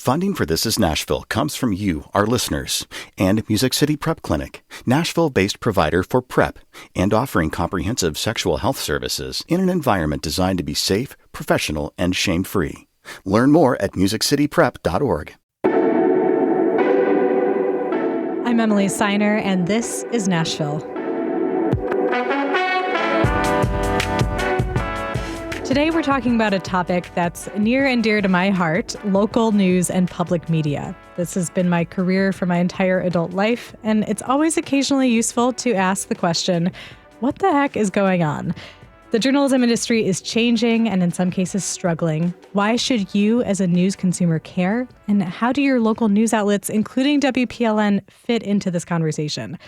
Funding for This Is Nashville comes from you, our listeners, and Music City Prep Clinic, Nashville-based provider for PrEP and offering comprehensive sexual health services in an environment designed to be safe, professional, and shame-free. Learn more at musiccityprep.org. I'm Emily Seiner, and this is Nashville. Today we're talking about a topic that's near and dear to my heart, local news and public media. This has been my career for my entire adult life, and it's always occasionally useful to ask the question, what the heck is going on? The journalism industry is changing and in some cases struggling. Why should you as a news consumer care? And how do your local news outlets, including WPLN, fit into this conversation?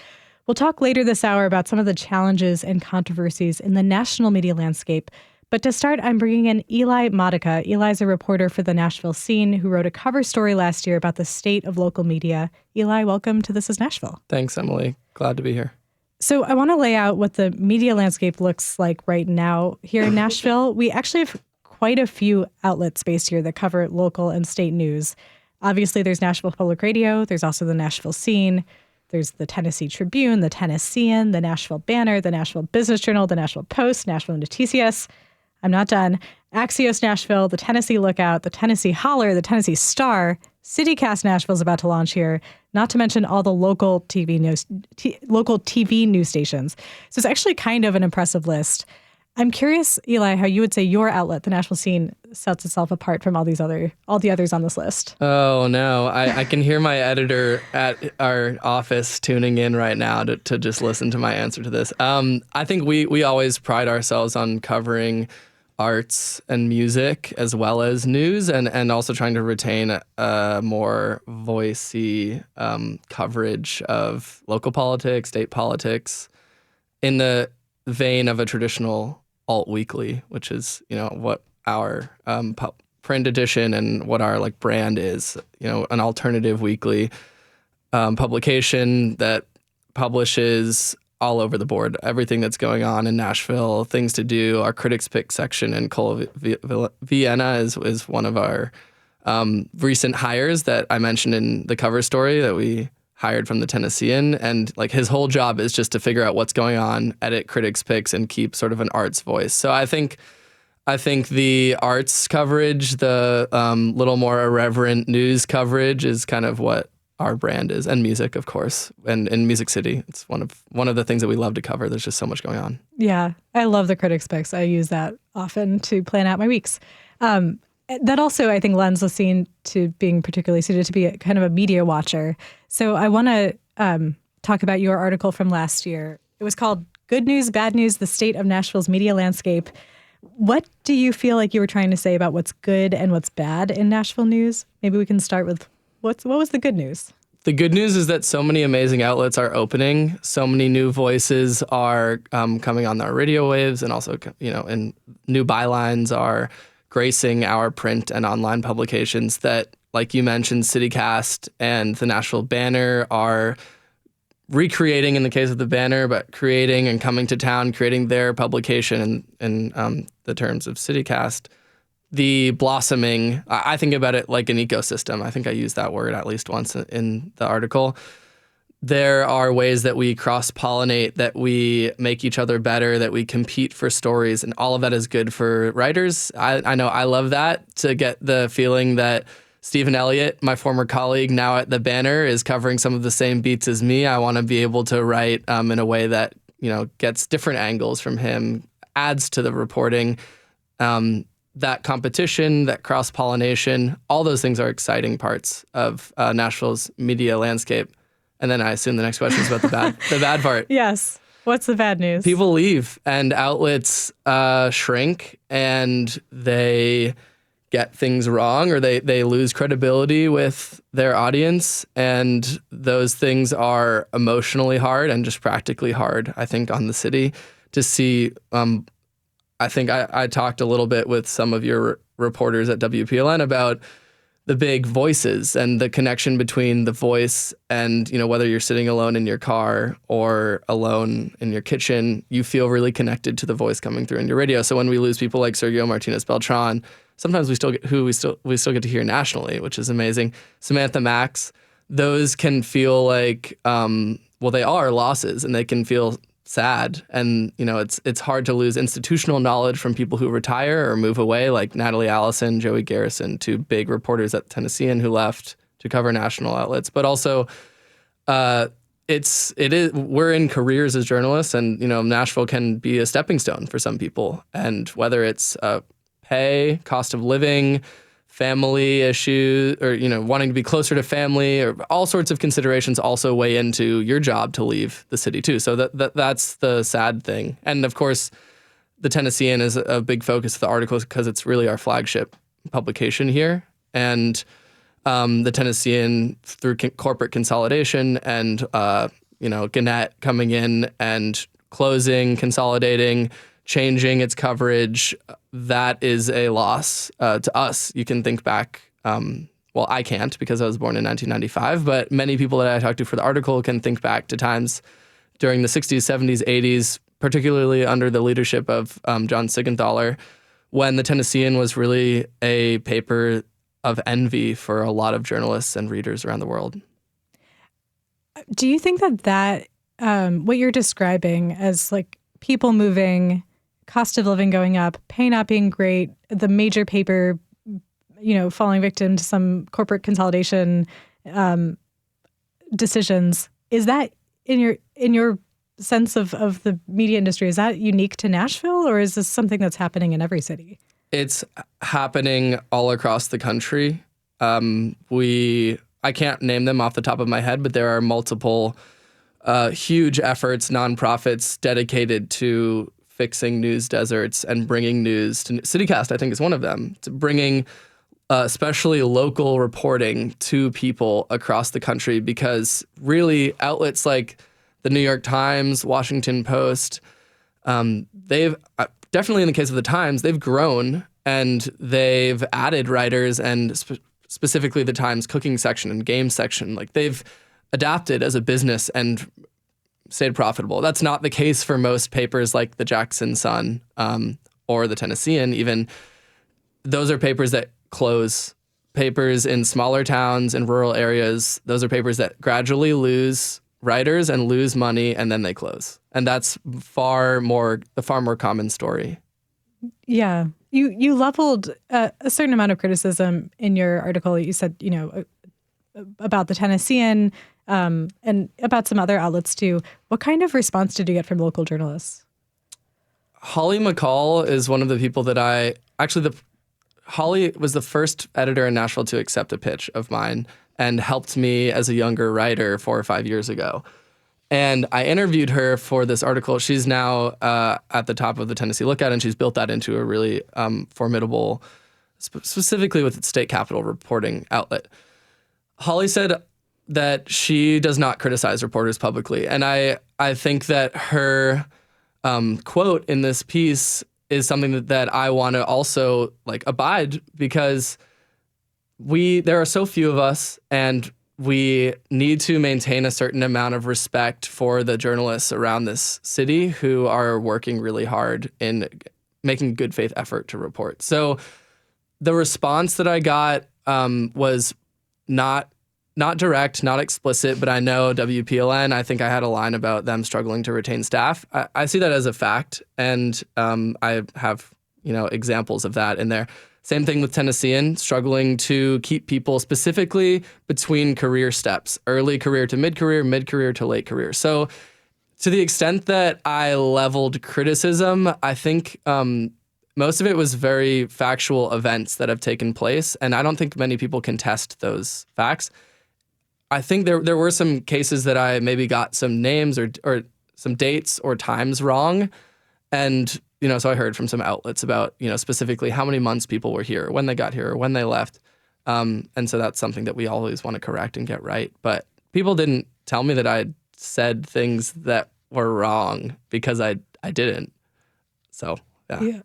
We'll talk later this hour about some of the challenges and controversies in the national media landscape. But to start, I'm bringing in Eli Modica. Eli's a reporter for the Nashville Scene who wrote a cover story last year about the state of local media. Eli, welcome to This is Nashville. Thanks, Emily. Glad to be here. So I want to lay out what the media landscape looks like right now here in Nashville. We actually have quite a few outlets based here that cover local and state news. Obviously, there's Nashville Public Radio. There's also the Nashville Scene. There's the Tennessee Tribune, the Tennessean, the Nashville Banner, the Nashville Business Journal, the Nashville Post, Nashville Noticias. I'm not done. Axios Nashville, the Tennessee Lookout, the Tennessee Holler, the Tennessee Star, CityCast Nashville is about to launch here, not to mention all the local TV news stations. So it's actually kind of an impressive list. I'm curious, Eli, how you would say your outlet, the Nashville Scene, sets itself apart from all the others on this list. Oh, no. I can hear my editor at our office tuning in right now to just listen to my answer to this. I think we always pride ourselves on covering arts and music as well as news and also trying to retain a more voicey coverage of local politics, state politics in the vein of a traditional alt weekly, which is, what our print edition and what our brand is, an alternative weekly publication that publishes all over the board, everything that's going on in Nashville, things to do. Our Critics Pick section in Cole Vienna is one of our recent hires that I mentioned in the cover story that we hired from the Tennessean. And his whole job is just to figure out what's going on, edit Critics Picks, and keep sort of an arts voice. So I think the arts coverage, the little more irreverent news coverage is kind of what our brand is, and music, of course, and in Music City, it's one of the things that we love to cover. There's just so much going on. Yeah, I love the Critics Picks. I use that often to plan out my weeks. That also, I think, lends the scene to being particularly suited to be a kind of a media watcher. So I want to talk about your article from last year. It was called "Good News, Bad News: The State of Nashville's Media Landscape." What do you feel like you were trying to say about what's good and what's bad in Nashville news? Maybe we can start with what was the good news? The good news is that so many amazing outlets are opening. So many new voices are coming on our radio waves, and also, and new bylines are gracing our print and online publications that, like you mentioned, CityCast and the Nashville Banner are recreating in the case of the Banner, but creating and coming to town, creating their publication in the terms of CityCast. The blossoming, I think about it like an ecosystem. I think I used that word at least once in the article. There are ways that we cross-pollinate, that we make each other better, that we compete for stories, and all of that is good for writers. I know I love that, to get the feeling that Stephen Elliott, my former colleague now at the Banner, is covering some of the same beats as me. I want to be able to write in a way that, gets different angles from him, adds to the reporting. That competition, that cross-pollination, all those things are exciting parts of Nashville's media landscape. And then I assume the next question is about the bad part. Yes. What's the bad news? People leave, and outlets shrink, and they get things wrong, or they lose credibility with their audience. And those things are emotionally hard and just practically hard, I think, on the city to see. I think I talked a little bit with some of your reporters at WPLN about the big voices and the connection between the voice and, whether you're sitting alone in your car or alone in your kitchen, you feel really connected to the voice coming through in your radio. So when we lose people like Sergio Martinez Beltran, sometimes we still get to hear nationally, which is amazing. Samantha Max, those can feel like, they are losses, and they can feel sad. And, it's hard to lose institutional knowledge from people who retire or move away, like Natalie Allison, Joey Garrison, two big reporters at the Tennessean who left to cover national outlets. But also, we're in careers as journalists, and, Nashville can be a stepping stone for some people. And whether it's pay, cost of living, family issues, or, wanting to be closer to family, or all sorts of considerations also weigh into your job to leave the city too. So that's the sad thing. And of course, the Tennessean is a big focus of the article because it's really our flagship publication here. And the Tennessean, through corporate consolidation and, Gannett coming in and closing, consolidating, changing its coverage, that is a loss to us. You can think back, I can't because I was born in 1995, but many people that I talked to for the article can think back to times during the 60s, 70s, 80s, particularly under the leadership of John Sigenthaler, when the Tennessean was really a paper of envy for a lot of journalists and readers around the world. Do you think that what you're describing as like people moving, cost of living going up, pay not being great, the major paper, falling victim to some corporate consolidation decisions, is that in your sense of the media industry, is that unique to Nashville, or is this something that's happening in every city? It's happening all across the country. I can't name them off the top of my head, but there are multiple huge efforts, nonprofits dedicated to fixing news deserts and bringing news to CityCast, I think, is one of them, to bringing especially local reporting to people across the country, because really outlets like the New York Times, Washington Post, they've definitely, in the case of the Times, they've grown and they've added writers, and specifically the Times cooking section and game section. Like, they've adapted as a business and stayed profitable. That's not the case for most papers like the Jackson Sun or the Tennessean even. Those are papers that close. Papers in smaller towns and rural areas, those are papers that gradually lose writers and lose money, and then they close. And that's the far more common story. Yeah. You leveled a certain amount of criticism in your article. You said, about the Tennessean and about some other outlets too. What kind of response did you get from local journalists? Holly McCall is one of the people that Holly was the first editor in Nashville to accept a pitch of mine and helped me as a younger writer 4 or 5 years ago. And I interviewed her for this article. She's now at the top of the Tennessee Lookout, and she's built that into a really formidable, specifically with its state capital reporting outlet. Holly said that she does not criticize reporters publicly. And I think that her quote in this piece is something that I want to also abide, because there are so few of us, and we need to maintain a certain amount of respect for the journalists around this city who are working really hard in making a good faith effort to report. So the response that I got was not direct, not explicit, but I know WPLN, I think I had a line about them struggling to retain staff. I see that as a fact, and I have examples of that in there. Same thing with Tennessean, struggling to keep people specifically between career steps, early career to mid-career, mid-career to late career. So to the extent that I leveled criticism, I think most of it was very factual events that have taken place, and I don't think many people contest those facts. I think there were some cases that I maybe got some names or some dates or times wrong, and so I heard from some outlets about, specifically how many months people were here, when they got here, or when they left. And so that's something that we always want to correct and get right. But people didn't tell me that I said things that were wrong, because I didn't. So, yeah.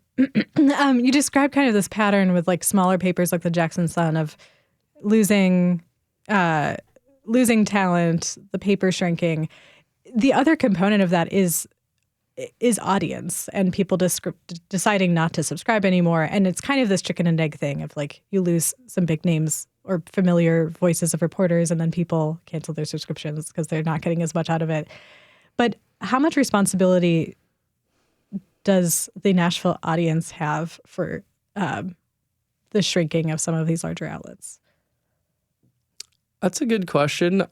You described kind of this pattern with smaller papers like the Jackson Sun of losing talent, the paper shrinking. The other component of that is is audience and people deciding not to subscribe anymore. And it's kind of this chicken and egg thing of like you lose some big names or familiar voices of reporters and then people cancel their subscriptions because they're not getting as much out of it. But how much responsibility does the Nashville audience have for the shrinking of some of these larger outlets? That's a good question.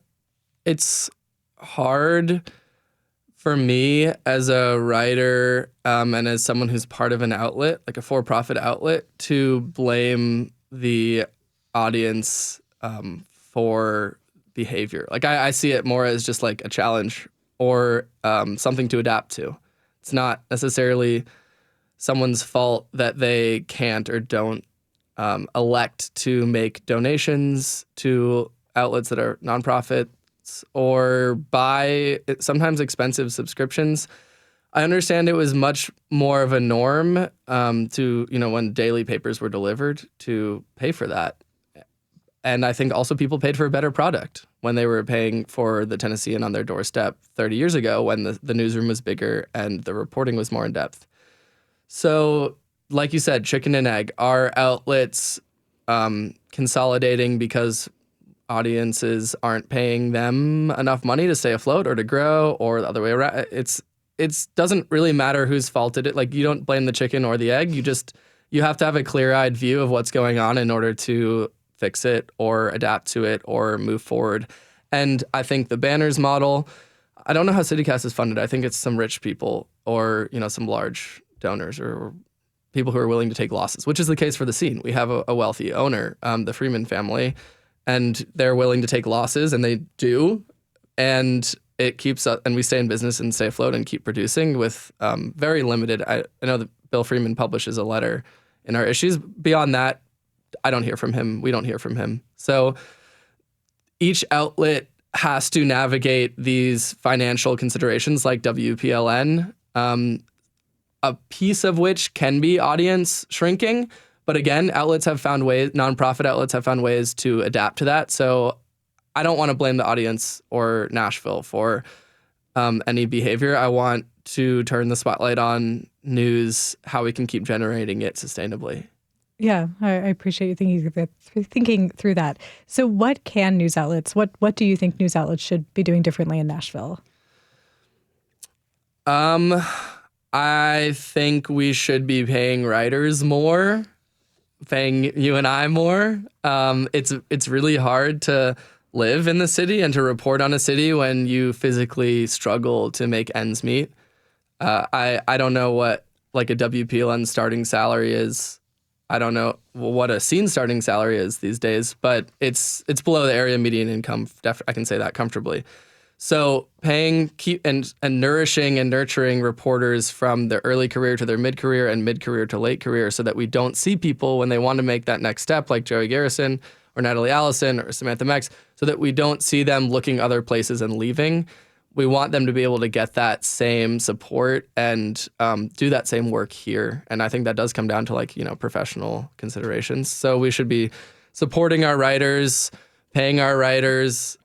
It's hard for me as a writer and as someone who's part of an outlet, like a for-profit outlet, to blame the audience for behavior. Like I see it more as just like a challenge or something to adapt to. It's not necessarily someone's fault that they can't or don't elect to make donations to outlets that are nonprofits or buy sometimes expensive subscriptions. I understand it was much more of a norm to, when daily papers were delivered to pay for that. And I think also people paid for a better product when they were paying for the Tennessean on their doorstep 30 years ago when the newsroom was bigger and the reporting was more in depth. So, like you said, chicken and egg. Are outlets consolidating because audiences aren't paying them enough money to stay afloat or to grow, or the other way around? It doesn't really matter whose fault it is. Like, you don't blame the chicken or the egg. You have to have a clear-eyed view of what's going on in order to fix it or adapt to it or move forward. And I think the banners model, I don't know how CityCast is funded. I think it's some rich people or, some large donors or people who are willing to take losses, which is the case for the scene. We have a wealthy owner, the Freeman family, and they're willing to take losses, and they do. And it keeps us, and we stay in business and stay afloat and keep producing with very limited. I know that Bill Freeman publishes a letter in our issues. Beyond that, I don't hear from him. We don't hear from him. So each outlet has to navigate these financial considerations like WPLN, a piece of which can be audience shrinking. But again, nonprofit outlets have found ways to adapt to that. So I don't want to blame the audience or Nashville for any behavior. I want to turn the spotlight on news, how we can keep generating it sustainably. Yeah, I appreciate you thinking through that. So what can news outlets, what do you think news outlets should be doing differently in Nashville? I think we should be paying writers more, paying you and I more. It's really hard to live in the city and to report on a city when you physically struggle to make ends meet. I don't know what like a WPLN starting salary is. I don't know what a scene starting salary is these days, but it's below the area median income. I can say that comfortably. So paying, and nourishing and nurturing reporters from their early career to their mid-career and mid-career to late career so that we don't see people when they want to make that next step like Joey Garrison or Natalie Allison or Samantha Mex, so that we don't see them looking other places and leaving. We want them to be able to get that same support and do that same work here. And I think that does come down to professional considerations. So we should be supporting our writers, paying our writers,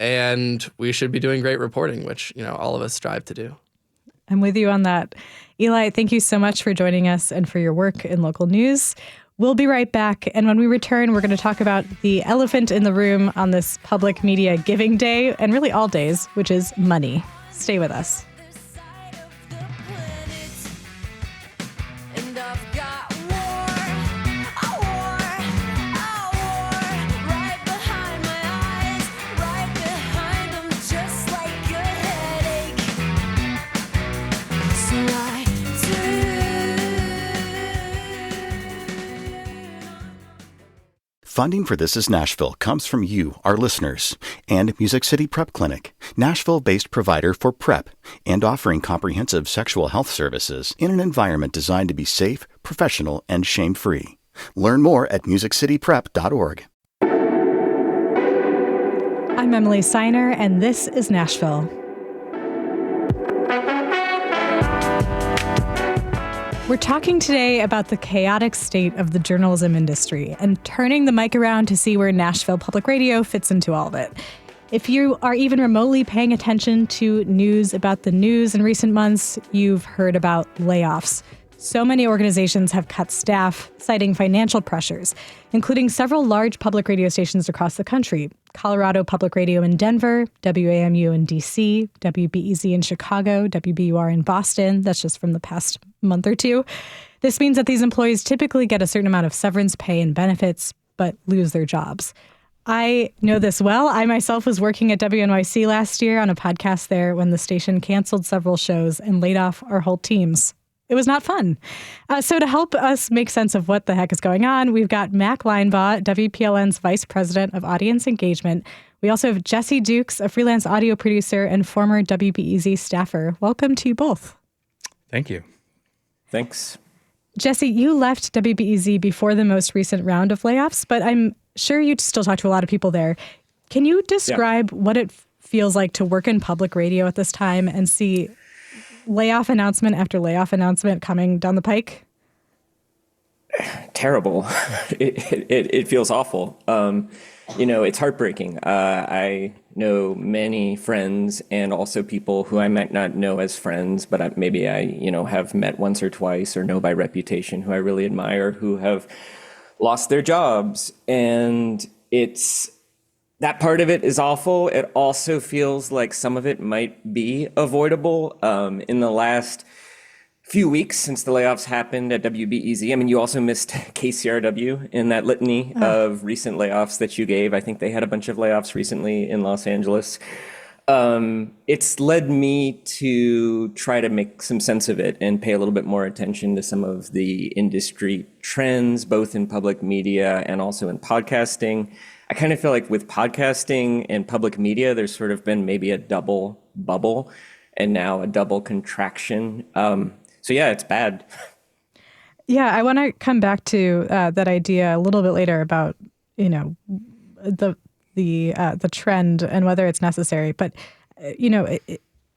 and we should be doing great reporting, which, all of us strive to do. I'm with you on that. Eli, thank you so much for joining us and for your work in local news. We'll be right back. And when we return, we're going to talk about the elephant in the room on this public media giving day, and really all days, which is money. Stay with us. Funding for This Is Nashville comes from you, our listeners, and Music City Prep Clinic, Nashville-based provider for PrEP and offering comprehensive sexual health services in an environment designed to be safe, professional, and shame-free. Learn more at musiccityprep.org. I'm Emily Seiner, and this is Nashville. We're talking today about the chaotic state of the journalism industry and turning the mic around to see where Nashville Public Radio fits into all of it. If you are even remotely paying attention to news about the news in recent months, you've heard about layoffs. So many organizations have cut staff, citing financial pressures, including several large public radio stations across the country. Colorado Public Radio in Denver, WAMU in DC, WBEZ in Chicago, WBUR in Boston. That's just from the past month or two. This means that these employees typically get a certain amount of severance pay and benefits, but lose their jobs. I know this well. I myself was working at WNYC last year on a podcast there when the station canceled several shows and laid off our whole teams. It was not fun. So to help us make sense of what the heck is going on, we've got Mac Linebaugh, WPLN's Vice President of Audience Engagement. We also have Jesse Dukes, a freelance audio producer and former WBEZ staffer. Welcome to you both. Thank you. Thanks. Jesse, you left WBEZ before the most recent round of layoffs, but I'm sure you still talk to a lot of people there. Can you describe what it feels like to work in public radio at this time and see layoff announcement after layoff announcement coming down the pike? Terrible. It feels awful. It's heartbreaking. I know many friends and also people who I might not know as friends, but maybe I have met once or twice or know by reputation who I really admire who have lost their jobs. And that part of it is awful. It also feels like some of it might be avoidable. In the last few weeks since the layoffs happened at WBEZ, I mean, you also missed KCRW in that litany of recent layoffs that you gave. I think they had a bunch of layoffs recently in Los Angeles. It's led me to try to make some sense of it and pay a little bit more attention to some of the industry trends, both in public media and also in podcasting. I kind of feel like with podcasting and public media, there's sort of been maybe a double bubble and now a double contraction. So yeah, it's bad. Yeah, I want to come back to that idea a little bit later about, the trend and whether it's necessary. But,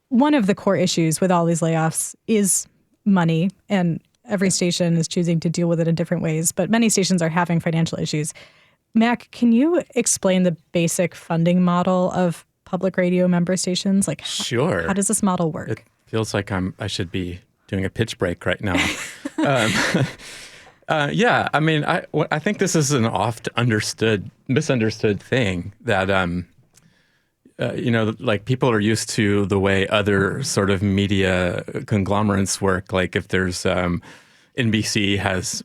one of the core issues with all these layoffs is money, and every station is choosing to deal with it in different ways. But many stations are having financial issues. Mac, can you explain the basic funding model of public radio member stations? Sure. How does this model work? It feels like I should be doing a pitch break right now. Yeah, I mean, I think this is an misunderstood thing that, people are used to the way other sort of media conglomerates work. Like if there's NBC has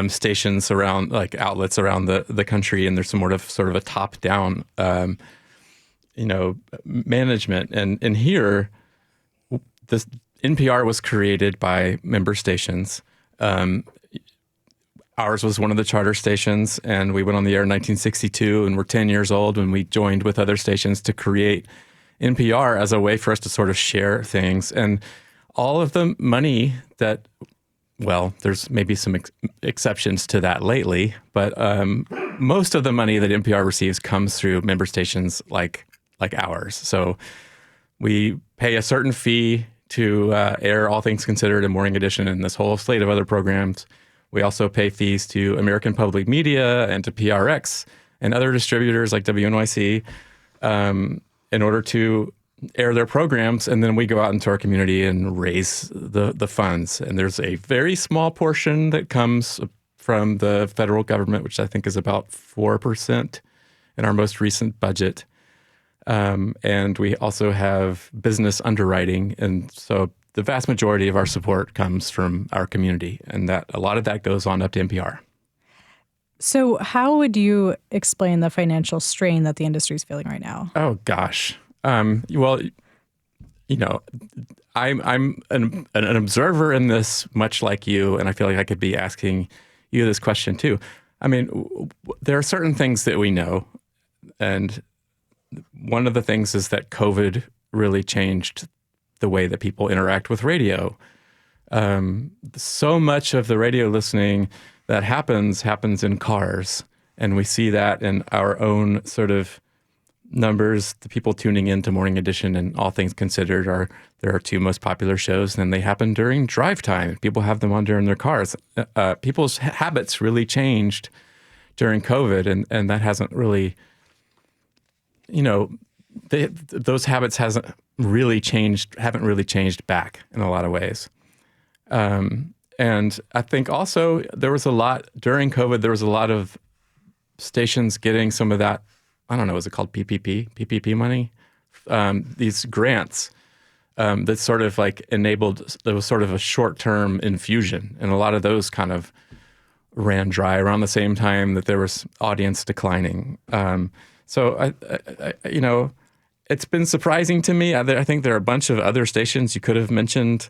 stations around, like outlets around the country, and there's sort of a top-down, management. And here, this NPR was created by member stations. Ours was one of the charter stations, and we went on the air in 1962, and we're 10 years old when we joined with other stations to create NPR as a way for us to sort of share things. And all of the money that, well, there's maybe some exceptions to that lately, but most of the money that NPR receives comes through member stations like ours. So we pay a certain fee to air All Things Considered and Morning Edition and this whole slate of other programs. We also pay fees to American Public Media and to PRX and other distributors like WNYC in order to air their programs. And then we go out into our community and raise the funds. And there's a very small portion that comes from the federal government, which I think is about 4% in our most recent budget. And we also have business underwriting. And so the vast majority of our support comes from our community, and that a lot of that goes on up to NPR. So how would you explain the financial strain that the industry is feeling right now? Oh, gosh. Well, I'm an observer in this, much like you, and I feel like I could be asking you this question too. I mean, there are certain things that we know, and one of the things is that COVID really changed the way that people interact with radio. So much of the radio listening that happens in cars, and we see that in our own sort of numbers. The people tuning into Morning Edition and All Things Considered are our two most popular shows, and they happen during drive time. People have them on during their cars. People's habits really changed during COVID, and that hasn't really, those habits haven't really changed back in a lot of ways. And I think also there was a lot during COVID. There was a lot of stations getting some of that. I don't know, is it called PPP money? These grants that sort of like enabled. There was sort of a short-term infusion, and a lot of those kind of ran dry around the same time that there was audience declining. So I it's been surprising to me. I think there are a bunch of other stations you could have mentioned.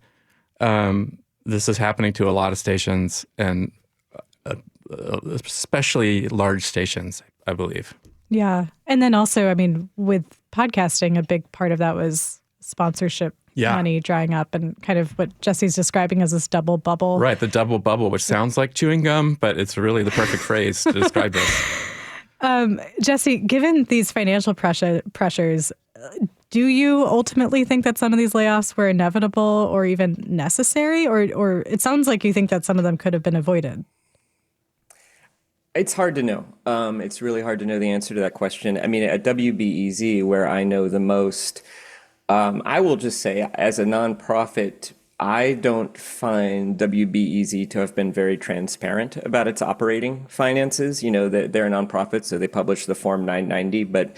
This is happening to a lot of stations, and especially large stations, I believe. Yeah. And then also, I mean, with podcasting, a big part of that was sponsorship money drying up, and kind of what Jesse's describing as this double bubble. Right, the double bubble, which sounds like chewing gum, but it's really the perfect phrase to describe this. Jesse, given these financial pressures, do you ultimately think that some of these layoffs were inevitable or even necessary? Or it sounds like you think that some of them could have been avoided. It's hard to know. It's really hard to know the answer to that question. I mean, at WBEZ, where I know the most, I will just say, as a nonprofit, I don't find WBEZ to have been very transparent about its operating finances. You know, they're a nonprofit, so they publish the Form 990. But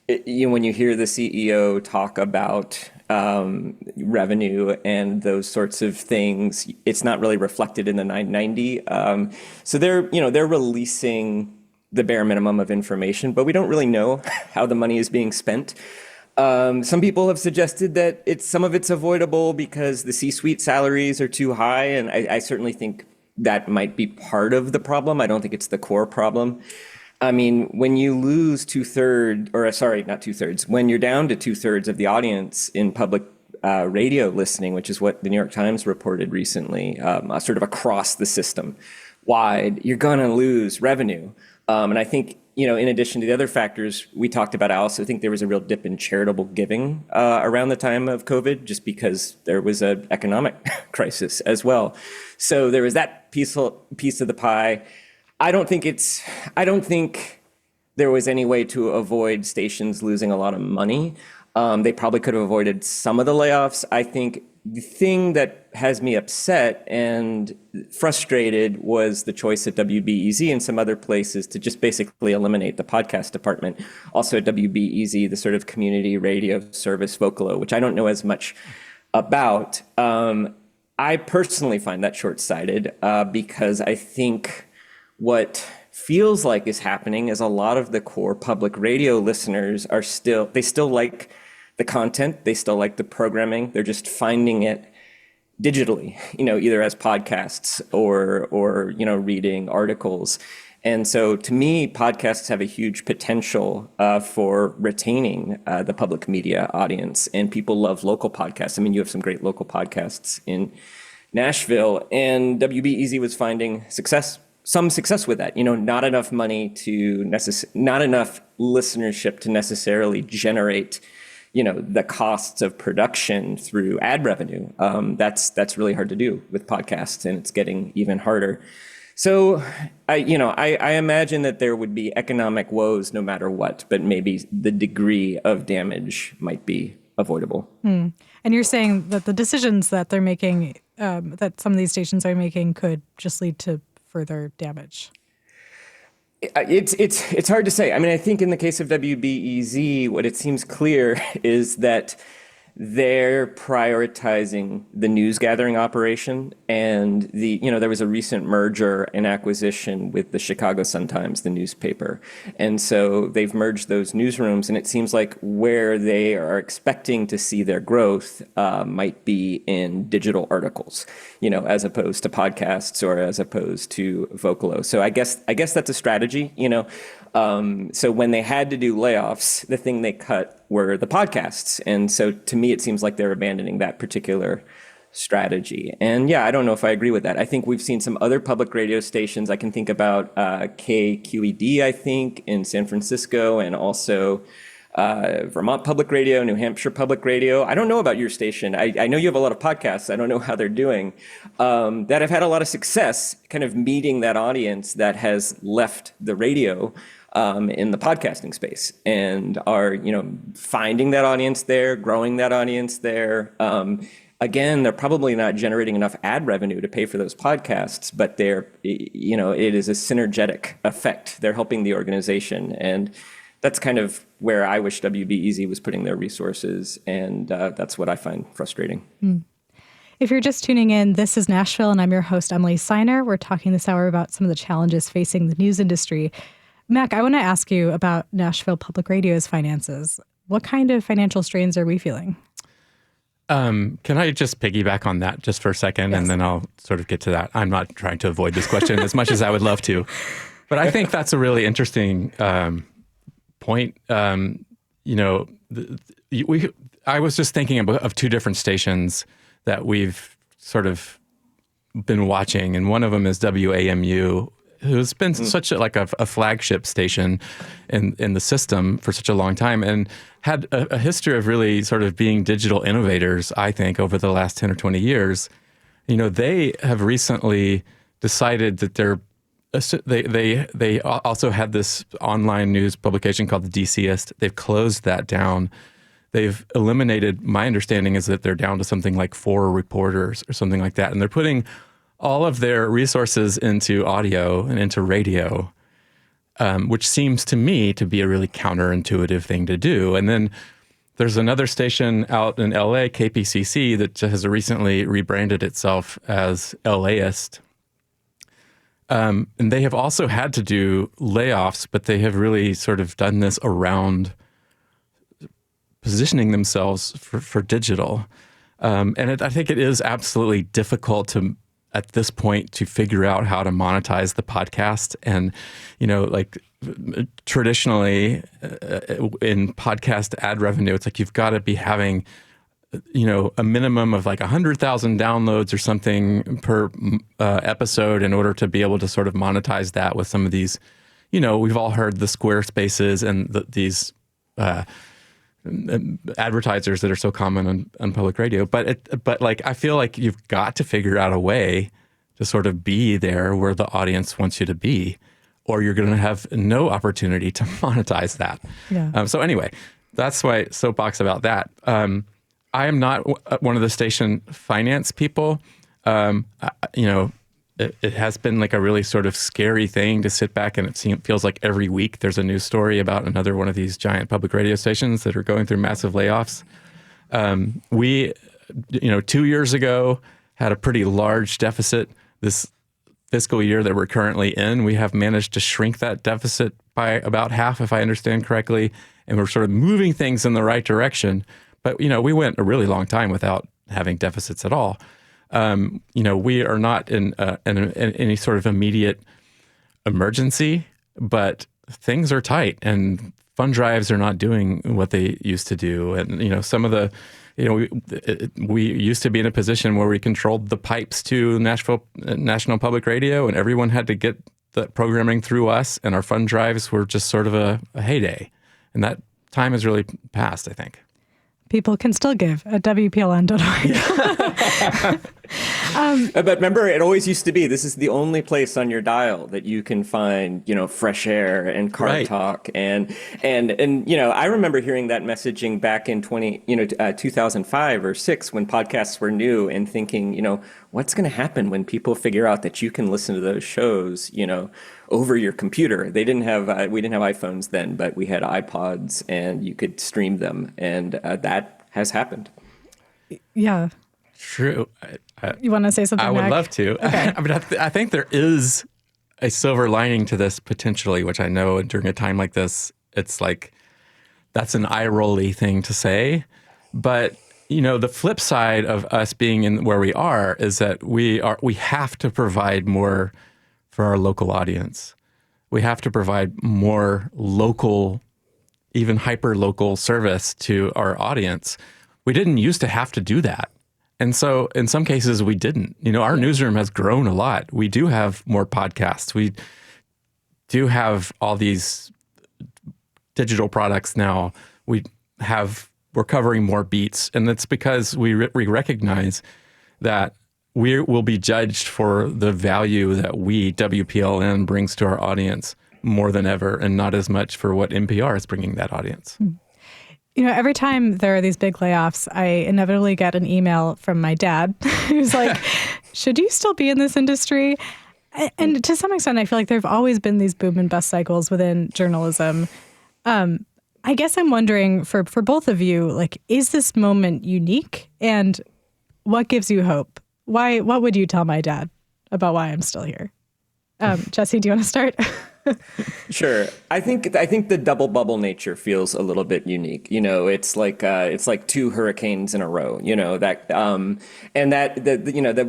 when you hear the CEO talk about revenue and those sorts of things, it's not really reflected in the 990. So they're releasing the bare minimum of information, but we don't really know how the money is being spent. Some people have suggested that some of it's avoidable because the C-suite salaries are too high, and I certainly think that might be part of the problem. I don't think it's the core problem. I mean, when you lose when you're down to 2/3 of the audience in public radio listening, which is what the New York Times reported recently, sort of across the system wide, you're going to lose revenue. And I think, in addition to the other factors we talked about, I also think there was a real dip in charitable giving around the time of COVID, just because there was an economic crisis as well. So there was that piece of the pie. I don't think there was any way to avoid stations losing a lot of money. They probably could have avoided some of the layoffs. I think the thing that has me upset and frustrated was the choice at WBEZ and some other places to just basically eliminate the podcast department. Also at WBEZ, the sort of community radio service Vocalo, which I don't know as much about. I personally find that short-sighted because I think what feels like is happening is a lot of the core public radio listeners they still like the content, they still like the programming, they're just finding it digitally, either as podcasts or reading articles. And so to me, podcasts have a huge potential for retaining the public media audience, and people love local podcasts. I mean, you have some great local podcasts in Nashville, and WBEZ was finding some success with that. Not enough money not enough listenership to necessarily generate, the costs of production through ad revenue. That's really hard to do with podcasts, and it's getting even harder. So I imagine that there would be economic woes no matter what, but maybe the degree of damage might be avoidable. And you're saying that the decisions that they're making, that some of these stations are making, could just lead to further damage? It's hard to say. I mean, I think in the case of WBEZ, what it seems clear is that they're prioritizing the news gathering operation, and there was a recent merger and acquisition with the Chicago Sun-Times, the newspaper. And so they've merged those newsrooms, and it seems like where they are expecting to see their growth might be in digital articles, as opposed to podcasts or as opposed to Vocalo. So I guess that's a strategy, So when they had to do layoffs, the thing they cut were the podcasts. And so to me, it seems like they're abandoning that particular strategy. And yeah, I don't know if I agree with that. I think we've seen some other public radio stations. I can think about KQED, I think, in San Francisco, and also Vermont Public Radio, New Hampshire Public Radio. I don't know about your station. I know you have a lot of podcasts. I don't know how they're doing. That have had a lot of success kind of meeting that audience that has left the radio. in the podcasting space, and are, finding that audience there, growing that audience there. Again, they're probably not generating enough ad revenue to pay for those podcasts, but it is a synergetic effect. They're helping the organization, and that's kind of where I wish WBEZ was putting their resources, and that's what I find frustrating. If you're just tuning in, this is Nashville, and I'm your host, Emily Seiner. We're talking this hour about some of the challenges facing the news industry. Mac, I want to ask you about Nashville Public Radio's finances. What kind of financial strains are we feeling? Can I just piggyback on that just for a second, Yes. and then I'll sort of get to that. I'm not trying to avoid this question as much as I would love to, but I think that's a really interesting point. I was just thinking of two different stations that we've sort of been watching, and one of them is WAMU, who's been such a flagship station in the system for such a long time, and had a history of really sort of being digital innovators, I think, over the last 10 or 20 years. They have recently decided that they also had this online news publication called the DCist. They've closed that down. They've eliminated, my understanding is that they're down to something like 4 reporters or something like that. And they're putting all of their resources into audio and into radio, which seems to me to be a really counterintuitive thing to do. And then there's another station out in LA, KPCC, that has recently rebranded itself as LAist. And they have also had to do layoffs, but they have really sort of done this around positioning themselves for digital. I think it is absolutely difficult at this point to figure out how to monetize the podcast. And, traditionally in podcast ad revenue, it's like you've got to be having, a minimum of like 100,000 downloads or something per episode in order to be able to sort of monetize that with some of these, we've all heard the Squarespaces and these advertisers that are so common on public radio, but I feel like you've got to figure out a way to sort of be there where the audience wants you to be, or you're going to have no opportunity to monetize that. Yeah. So anyway, that's my soapbox about that. I am not one of the station finance people. It has been like a really sort of scary thing to sit back, and it feels like every week there's a news story about another one of these giant public radio stations that are going through massive layoffs. We, 2 years ago, had a pretty large deficit. This fiscal year that we're currently in, we have managed to shrink that deficit by about half, if I understand correctly, and we're sort of moving things in the right direction. But, we went a really long time without having deficits at all. We are not in any sort of immediate emergency, but things are tight, and fund drives are not doing what they used to do. And, some of the, we used to be in a position where we controlled the pipes to Nashville National Public Radio, and everyone had to get the programming through us, and our fund drives were just sort of a heyday. And that time has really passed, I think. People can still give at WPLN.org. But remember, it always used to be, this is the only place on your dial that you can find, fresh air and car talk. And I remember hearing that messaging back in 2005 or 6 when podcasts were new, and thinking, what's going to happen when people figure out that you can listen to those shows, over your computer. We didn't have iPhones then, but we had iPods, and you could stream them, and that has happened. Yeah. True. You want to say something, I would Mac? love to. Okay. I think there is a silver lining to this potentially, which I know during a time like this, it's like, that's an eye-rolly thing to say. But, the flip side of us being in where we are is that we have to provide more for our local audience. We have to provide more local, even hyper-local service to our audience. We didn't used to have to do that. And so in some cases we didn't. Our newsroom has grown a lot. We do have more podcasts. We do have all these digital products now. We're covering more beats. And that's because we recognize that we will be judged for the value that WPLN brings to our audience more than ever, and not as much for what NPR is bringing that audience. Every time there are these big layoffs, I inevitably get an email from my dad who's like, should you still be in this industry? And to some extent, I feel like there have always been these boom and bust cycles within journalism. I guess I'm wondering for both of you, like, is this moment unique? And what gives you hope? What would you tell my dad about why I'm still here? Jesse, do you want to start? Sure. I think the double bubble nature feels a little bit unique. It's like two hurricanes in a row. That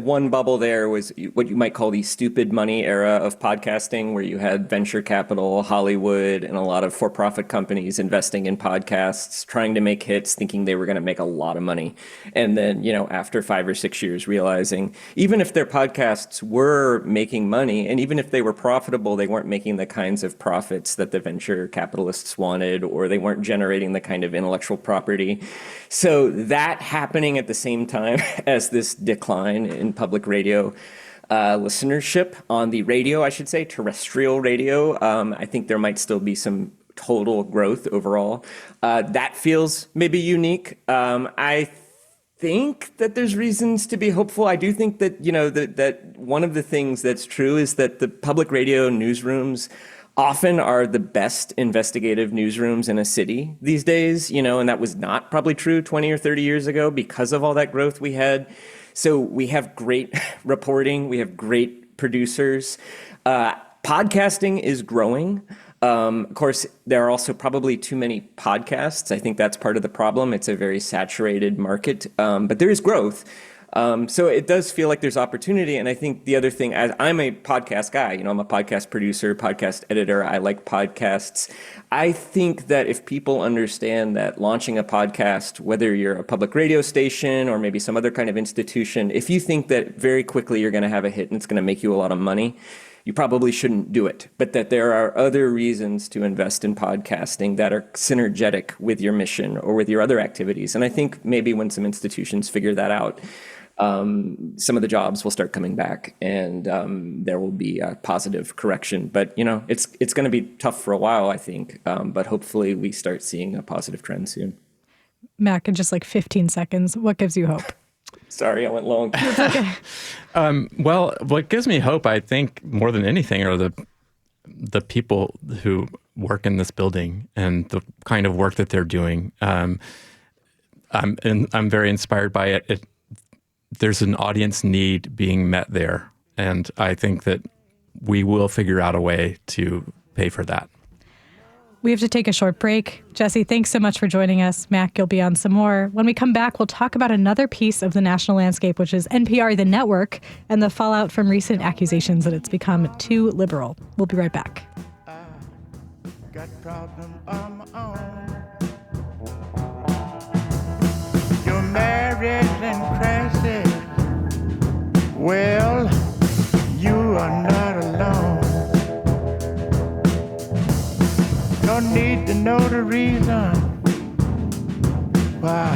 one bubble there was what you might call the stupid money era of podcasting, where you had venture capital, Hollywood, and a lot of for-profit companies investing in podcasts, trying to make hits, thinking they were going to make a lot of money, and then after 5 or 6 years, realizing even if their podcasts were making money, and even if they were profitable, they weren't making the kinds of profits that the venture capitalists wanted, or they weren't generating the kind of intellectual property. So that happening at the same time as this decline in public radio listenership on the radio, I should say, terrestrial radio, I think there might still be some total growth overall. That feels maybe unique. I think that there's reasons to be hopeful. I do think that, that one of the things that's true is that the public radio newsrooms often are the best investigative newsrooms in a city these days, and that was not probably true 20 or 30 years ago because of all that growth we had. So we have great reporting. We have great producers. Podcasting is growing. Of course, there are also probably too many podcasts. I think that's part of the problem. It's a very saturated market, but there is growth. So it does feel like there's opportunity. And I think the other thing, I'm a podcast guy, I'm a podcast producer, podcast editor. I like podcasts. I think that if people understand that launching a podcast, whether you're a public radio station or maybe some other kind of institution, if you think that very quickly you're going to have a hit and it's going to make you a lot of money, you probably shouldn't do it, but that there are other reasons to invest in podcasting that are synergetic with your mission or with your other activities. And I think maybe when some institutions figure that out, some of the jobs will start coming back, and there will be a positive correction. But, it's going to be tough for a while, I think, but hopefully we start seeing a positive trend soon. Mac, in just like 15 seconds, what gives you hope? Sorry, I went long. Okay. Well, what gives me hope, I think, more than anything, are the people who work in this building and the kind of work that they're doing. I'm very inspired by it. There's an audience need being met there, and I think that we will figure out a way to pay for that. We have to take a short break. Jesse, thanks so much for joining us. Mac, you'll be on some more. When we come back, we'll talk about another piece of the national landscape, which is NPR, the network, and the fallout from recent accusations that it's become too liberal. We'll be right back. I got problem on my own. You're married and crazy. Well, you are not alone. Don't need to know the reason why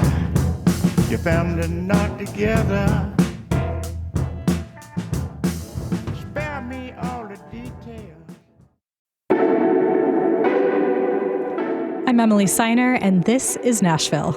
your family not together. Spare me all the details. I'm Emily Seiner, and this is Nashville.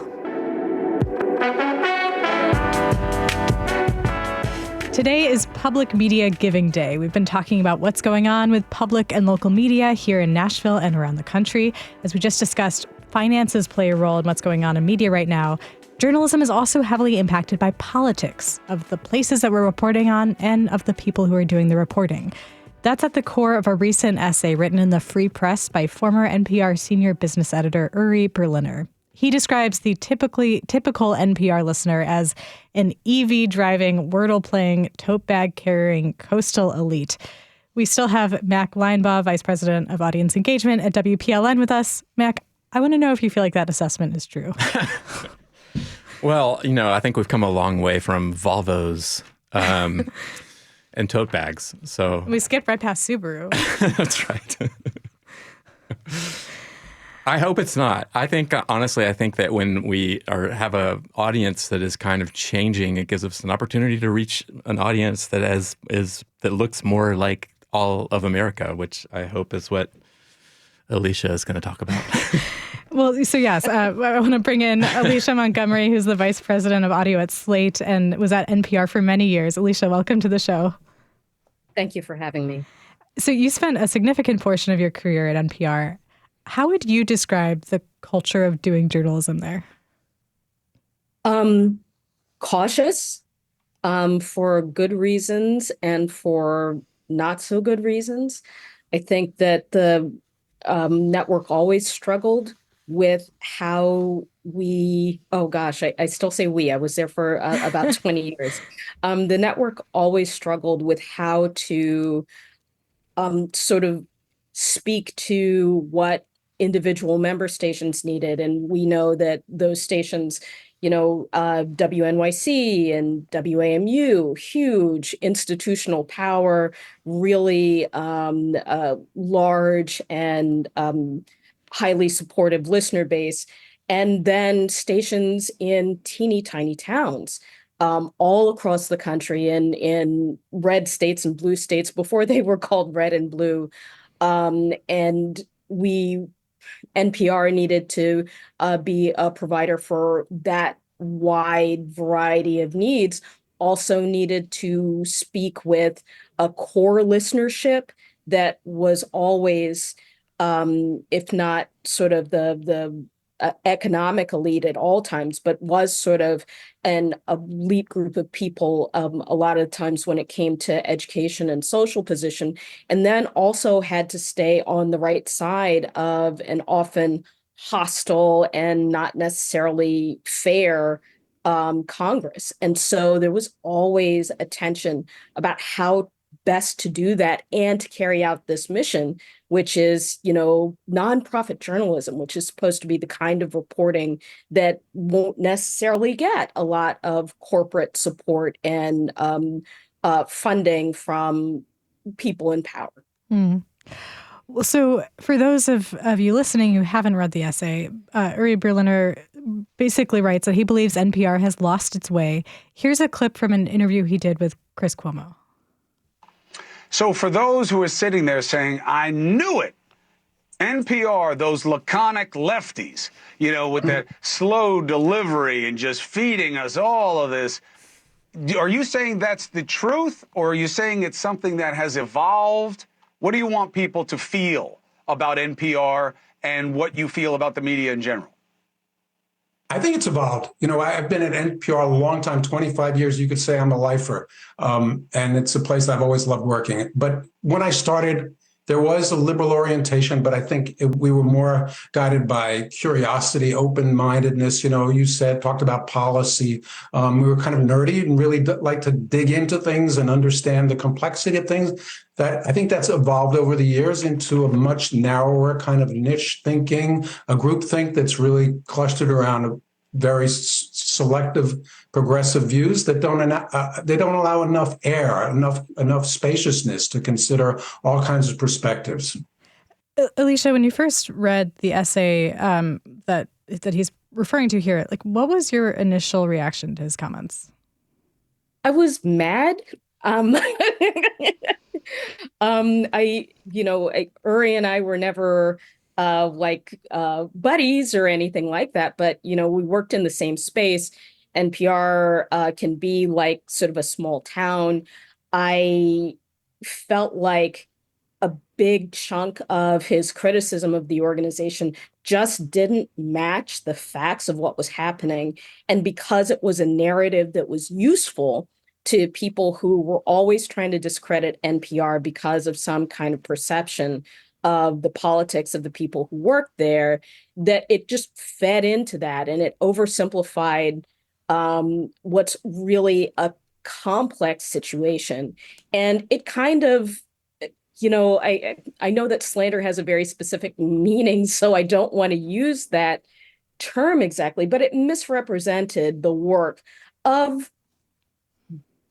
Today is Public Media Giving Day. We've been talking about what's going on with public and local media here in Nashville and around the country. As we just discussed, finances play a role in what's going on in media right now. Journalism is also heavily impacted by politics of the places that we're reporting on and of the people who are doing the reporting. That's at the core of a recent essay written in the Free Press by former NPR senior business editor Uri Berliner. He describes the typical NPR listener as an EV-driving, Wordle-playing, tote bag-carrying coastal elite. We still have Mac Linebaugh, Vice President of Audience Engagement at WPLN with us. Mac, I want to know if you feel like that assessment is true. Well, I think we've come a long way from Volvos and tote bags. So We skipped right past Subaru. That's right. I hope it's not. I think, honestly, that when we have an audience that is kind of changing, it gives us an opportunity to reach an audience that looks more like all of America, which I hope is what Alicia is going to talk about. Well, so yes, I want to bring in Alicia Montgomery, who's the vice president of audio at Slate and was at NPR for many years. Alicia, welcome to the show. Thank you for having me. So you spent a significant portion of your career at NPR. How would you describe the culture of doing journalism there? Cautious, for good reasons and for not so good reasons. I think that the network always struggled with how I still say we. I was there for about 20 years. The network always struggled with how to sort of speak to what individual member stations needed. And we know that those stations, WNYC and WAMU, huge institutional power, really large and highly supportive listener base. And then stations in teeny tiny towns all across the country in red states and blue states before they were called red and blue. And NPR needed to be a provider for that wide variety of needs, also needed to speak with a core listenership that was always, if not sort of the economic elite at all times, but was sort of an elite group of people a lot of times when it came to education and social position, and then also had to stay on the right side of an often hostile and not necessarily fair Congress. And so there was always a tension about how best to do that and to carry out this mission, which is, nonprofit journalism, which is supposed to be the kind of reporting that won't necessarily get a lot of corporate support and funding from people in power. Mm. Well, so for those of you listening who haven't read the essay, Uri Berliner basically writes that he believes NPR has lost its way. Here's a clip from an interview he did with Chris Cuomo. So for those who are sitting there saying, I knew it, NPR, those laconic lefties, with their slow delivery and just feeding us all of this, are you saying that's the truth, or are you saying it's something that has evolved? What do you want people to feel about NPR and what you feel about the media in general? I think it's evolved. I've been at NPR a long time, 25 years. You could say I'm a lifer. And it's a place I've always loved working. But when I started, there was a liberal orientation, but I think we were more guided by curiosity, open-mindedness. You talked about policy. We were kind of nerdy and really like to dig into things and understand the complexity of things. That I think that's evolved over the years into a much narrower kind of niche thinking, a group think that's really clustered around very selective progressive views that don't allow enough air, enough spaciousness to consider all kinds of perspectives. Alicia, when you first read the essay that he's referring to here, what was your initial reaction to his comments? I was mad. Uri and I were never buddies or anything like that, but we worked in the same space. NPR can be like sort of a small town. I felt like a big chunk of his criticism of the organization just didn't match the facts of what was happening. And because it was a narrative that was useful to people who were always trying to discredit NPR because of some kind of perception of the politics of the people who worked there, that it just fed into that and it oversimplified what's really a complex situation. And it kind of, I know that slander has a very specific meaning, so I don't want to use that term exactly, but it misrepresented the work of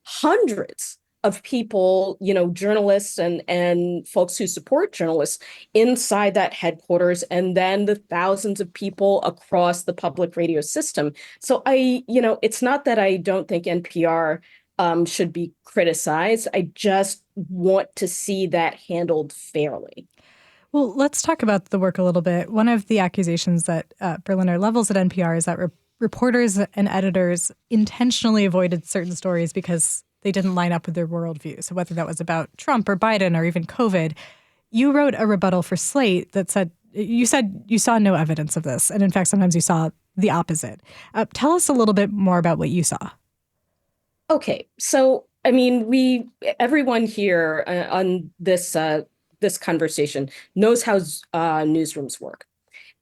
hundreds of people, journalists and folks who support journalists inside that headquarters, and then the thousands of people across the public radio system. So it's not that I don't think NPR should be criticized. I just want to see that handled fairly. Well, let's talk about the work a little bit. One of the accusations that Berliner levels at NPR is that reporters and editors intentionally avoided certain stories because they didn't line up with their worldview. So whether that was about Trump or Biden or even COVID, you wrote a rebuttal for Slate that said you saw no evidence of this. And in fact, sometimes you saw the opposite. Tell us a little bit more about what you saw. Okay. So, I mean, everyone here on this conversation knows how newsrooms work.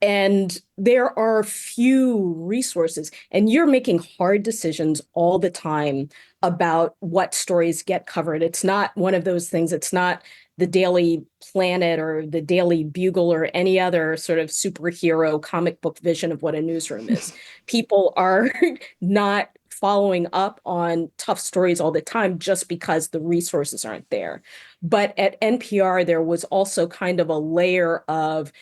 And there are few resources, and you're making hard decisions all the time about what stories get covered. It's not one of those things. It's not the Daily Planet or the Daily Bugle or any other sort of superhero comic book vision of what a newsroom is. People are not following up on tough stories all the time just because the resources aren't there. But at NPR, there was also kind of a layer of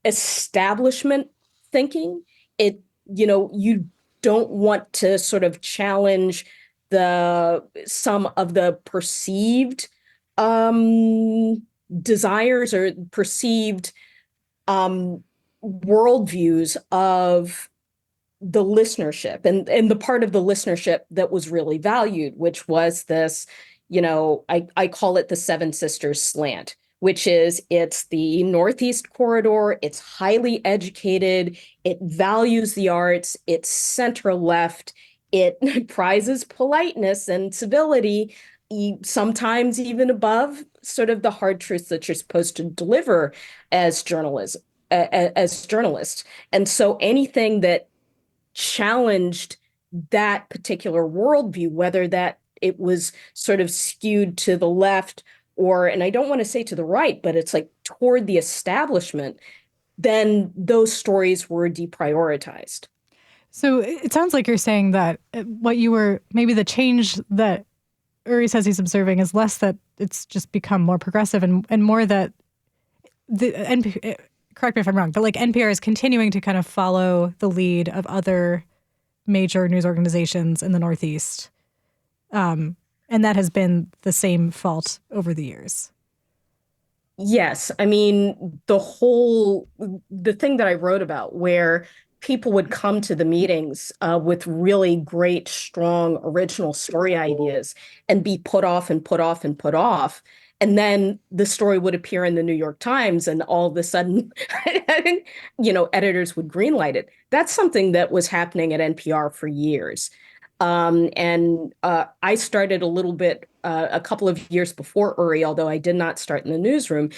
establishment thinking. You don't want to sort of challenge some of the perceived desires or perceived worldviews of the listenership and the part of the listenership that was really valued, which was this, I call it the Seven Sisters slant, which is it's the Northeast corridor. It's highly educated. It values the arts. It's center left. It prizes politeness and civility, sometimes even above sort of the hard truths that you're supposed to deliver as journalists. And so anything that challenged that particular worldview, whether that it was sort of skewed to the left or, and I don't want to say to the right, but it's like toward the establishment, then those stories were deprioritized. So it sounds like you're saying that maybe the change that Uri says he's observing is less that it's just become more progressive and more that correct me if I'm wrong, but like NPR is continuing to kind of follow the lead of other major news organizations in the Northeast. And that has been the same fault over the years. Yes. I mean, the thing that I wrote about where people would come to the meetings with really great, strong, original story ideas and be put off and put off and put off. And then the story would appear in the New York Times and all of a sudden, editors would greenlight it. That's something that was happening at NPR for years. I started a little bit, a couple of years before Uri, although I did not start in the newsroom.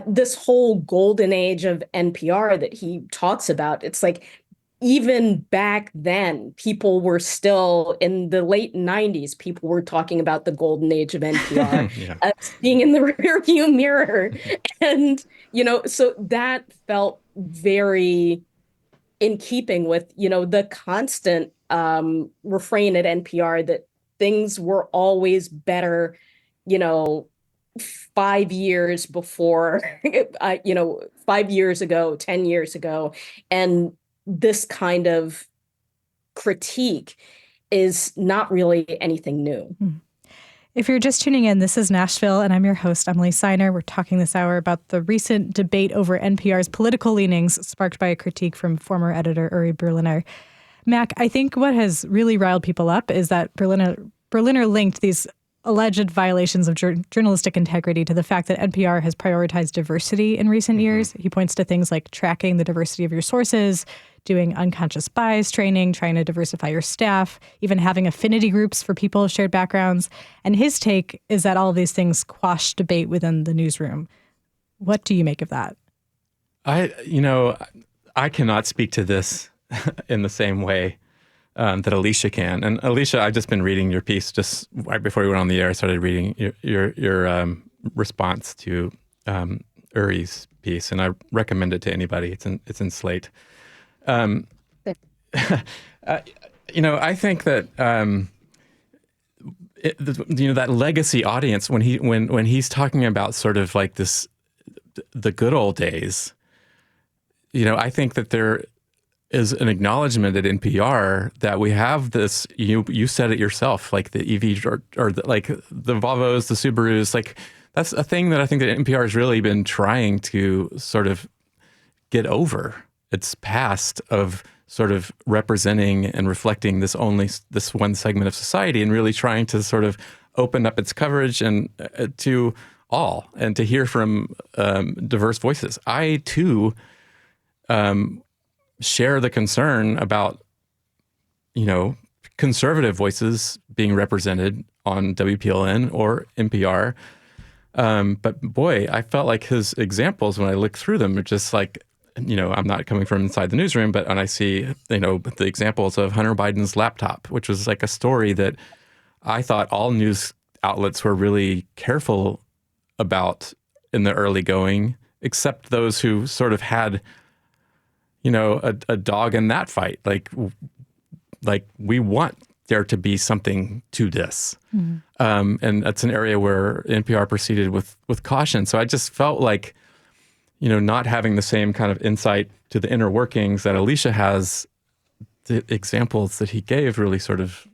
This whole golden age of NPR that he talks about, it's like, even back then, people were still in the late 90s, people were talking about the golden age of NPR being in the rearview mirror. And, so that felt very in keeping with, the constant refrain at NPR that things were always better, 5 years before, 5 years ago, 10 years ago. And this kind of critique is not really anything new. If you're just tuning in, this is Nashville, and I'm your host, Emily Seiner. We're talking this hour about the recent debate over NPR's political leanings sparked by a critique from former editor Uri Berliner. Mac, I think what has really riled people up is that Berliner linked these alleged violations of journalistic integrity to the fact that NPR has prioritized diversity in recent years. He points to things like tracking the diversity of your sources, doing unconscious bias training, trying to diversify your staff, even having affinity groups for people of shared backgrounds. And his take is that all of these things quash debate within the newsroom. What do you make of that? I cannot speak to this in the same way that Alicia can. And Alicia, I've just been reading your piece just right before we went on the air. I started reading your response to Uri's piece, and I recommend it to anybody. It's in Slate. I think that that legacy audience when he's talking about sort of like the good old days. I think that there is an acknowledgement at NPR that we have this. You said it yourself, like the EV or like the Volvos, the Subarus, like that's a thing that I think that NPR has really been trying to sort of get over. Its past of sort of representing and reflecting this one segment of society, and really trying to sort of open up its coverage and to all, and to hear from diverse voices. I too share the concern about, conservative voices being represented on WPLN or NPR. But boy, I felt like his examples, when I look through them, are just like, I'm not coming from inside the newsroom, but when I see, the examples of Hunter Biden's laptop, which was like a story that I thought all news outlets were really careful about in the early going, except those who sort of had, a dog in that fight. Like we want there to be something to this. Mm-hmm. And that's an area where NPR proceeded with caution. So I just felt like, not having the same kind of insight to the inner workings that Alicia has, the examples that he gave really sort of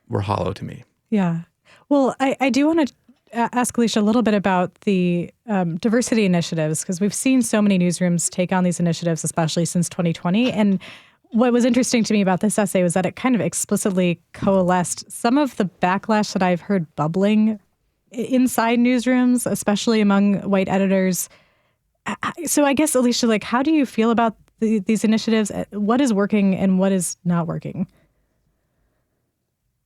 were hollow to me. Yeah. Well, I do want to ask Alicia a little bit about the diversity initiatives, because we've seen so many newsrooms take on these initiatives, especially since 2020. And what was interesting to me about this essay was that it kind of explicitly coalesced some of the backlash that I've heard bubbling inside newsrooms, especially among white editors. So I guess, Alicia, how do you feel about these initiatives? What is working and what is not working?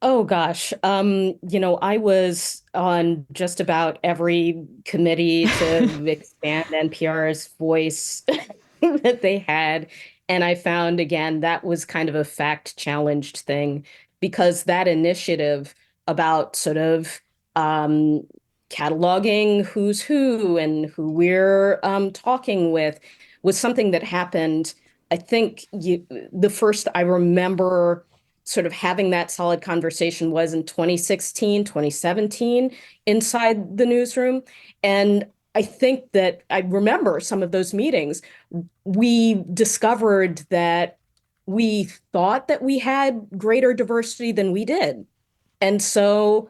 Oh, gosh. I was on just about every committee to expand NPR's voice that they had. And I found, again, that was kind of a fact-challenged thing, because that initiative about sort of cataloging who's who and who we're talking with was something that happened. I think the first I remember sort of having that solid conversation was in 2016, 2017 inside the newsroom. And I think that I remember some of those meetings. We discovered that we thought that we had greater diversity than we did. And so,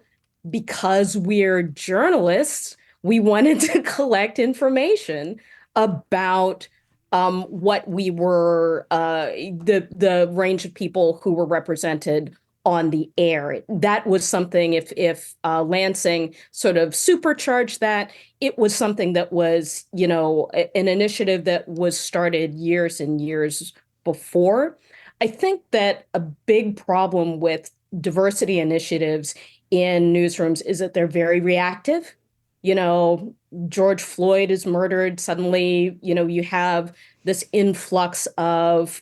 because we're journalists, we wanted to collect information about what we were, the range of people who were represented on the air. That was something, if Lansing sort of supercharged that, it was something that was, an initiative that was started years and years before. I think that a big problem with diversity initiatives in newsrooms is that they're very reactive. George Floyd is murdered. Suddenly, you have this influx of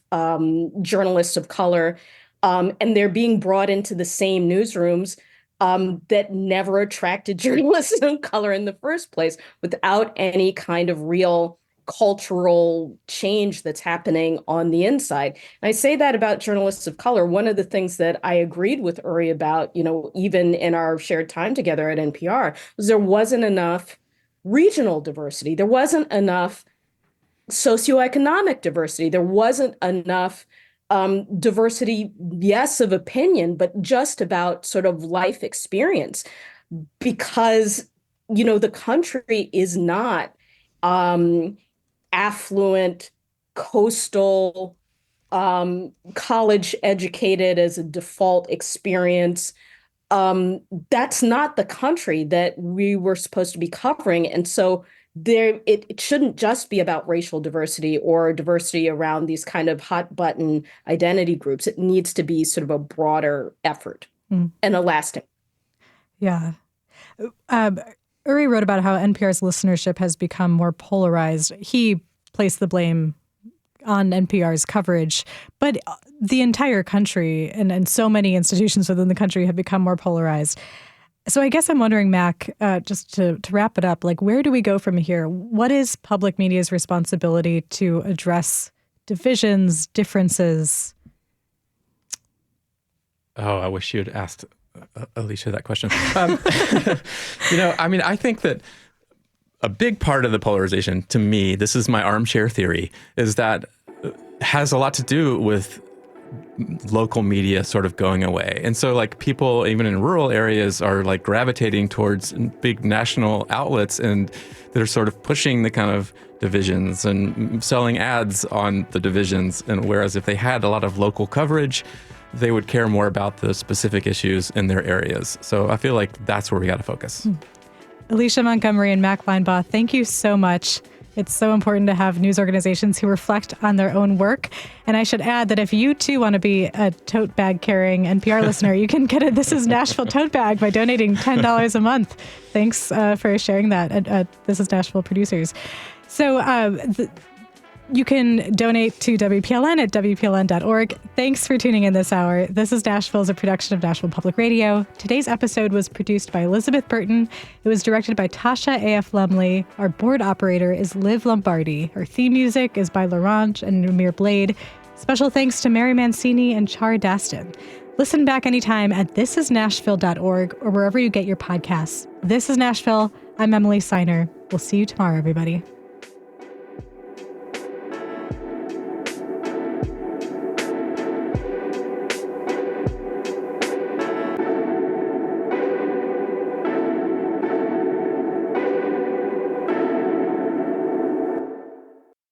journalists of color, and they're being brought into the same newsrooms that never attracted journalists of color in the first place, without any kind of real cultural change that's happening on the inside. And I say that about journalists of color. One of the things that I agreed with Uri about, even in our shared time together at NPR, was there wasn't enough regional diversity. There wasn't enough socioeconomic diversity. There wasn't enough diversity, yes, of opinion, but just about sort of life experience, because, the country is not affluent, coastal, college educated as a default experience. That's not the country that we were supposed to be covering. And so it shouldn't just be about racial diversity or diversity around these kind of hot button identity groups. It needs to be sort of a broader effort and a lasting. Yeah. Uri wrote about how NPR's listenership has become more polarized. He placed the blame on NPR's coverage, but the entire country and so many institutions within the country have become more polarized. So I guess I'm wondering, Mac, just to wrap it up, where do we go from here? What is public media's responsibility to address divisions, differences? Oh, I wish you had asked Alicia that question. I think that a big part of the polarization, to me, this is my armchair theory, is that has a lot to do with local media sort of going away. And so like people even in rural areas are like gravitating towards big national outlets, and they're sort of pushing the kind of divisions and selling ads on the divisions. And whereas if they had a lot of local coverage, they would care more about the specific issues in their areas. So I feel like that's where we got to focus. Alicia Montgomery and Mac Weinbaugh, thank you so much. It's so important to have news organizations who reflect on their own work. And I should add that if you too want to be a tote bag carrying NPR listener, you can get a This Is Nashville tote bag by donating $10 a month. Thanks for sharing that at This Is Nashville producers. So you can donate to WPLN at WPLN.org. Thanks for tuning in this hour. This is Nashville is a production of Nashville Public Radio. Today's episode was produced by Elizabeth Burton. It was directed by Tasha A.F. Lumley. Our board operator is Liv Lombardi. Our theme music is by Larange and Namir Blade. Special thanks to Mary Mancini and Char Daston. Listen back anytime at thisisnashville.org or wherever you get your podcasts. This is Nashville. I'm Emily Seiner. We'll see you tomorrow, everybody.